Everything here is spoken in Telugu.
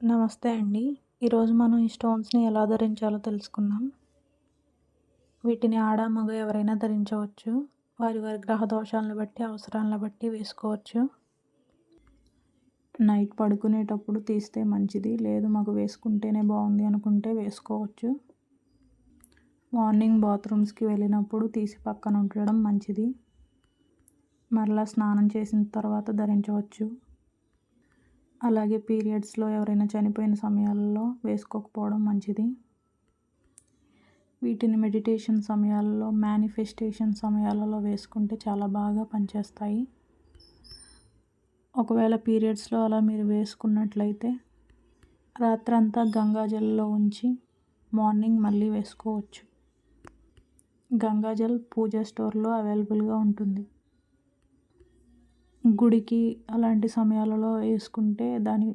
నమస్తే అండి. ఈరోజు మనం ఈ స్టోన్స్‌ని ఎలా ధరించాలో తెలుసుకుందాం. వీటిని ఆడ, మగ ఎవరైనా ధరించవచ్చు. వారి వారి గ్రహ దోషాలను బట్టి, అవసరాలను బట్టి వేసుకోవచ్చు. నైట్ పడుకునేటప్పుడు తీస్తే మంచిది. లేదు మాకు వేసుకుంటేనే బాగుంది అనుకుంటే వేసుకోవచ్చు. మార్నింగ్ బాత్రూమ్స్‌కి వెళ్ళినప్పుడు తీసి పక్కన ఉంచడం మంచిది. మరలా స్నానం చేసిన తర్వాత ధరించవచ్చు. అలాగే పీరియడ్స్‌లో ఎవరైనా చనిపోయిన సమయాల్లో వేసుకోకపోవడం మంచిది. వీటిని మెడిటేషన్ సమయాల్లో, మేనిఫెస్టేషన్ సమయాలలో వేసుకుంటే చాలా బాగా పనిచేస్తాయి. ఒకవేళ పీరియడ్స్‌లో అలా మీరు వేసుకున్నట్లయితే రాత్రంతా గంగాజల్లో ఉంచి మార్నింగ్ మళ్ళీ వేసుకోవచ్చు. గంగాజల్ పూజ స్టోర్‌లో అవైలబుల్‌గా ఉంటుంది. గుడికి అలాంటి సమయాలలో వేసుకుంటే దాని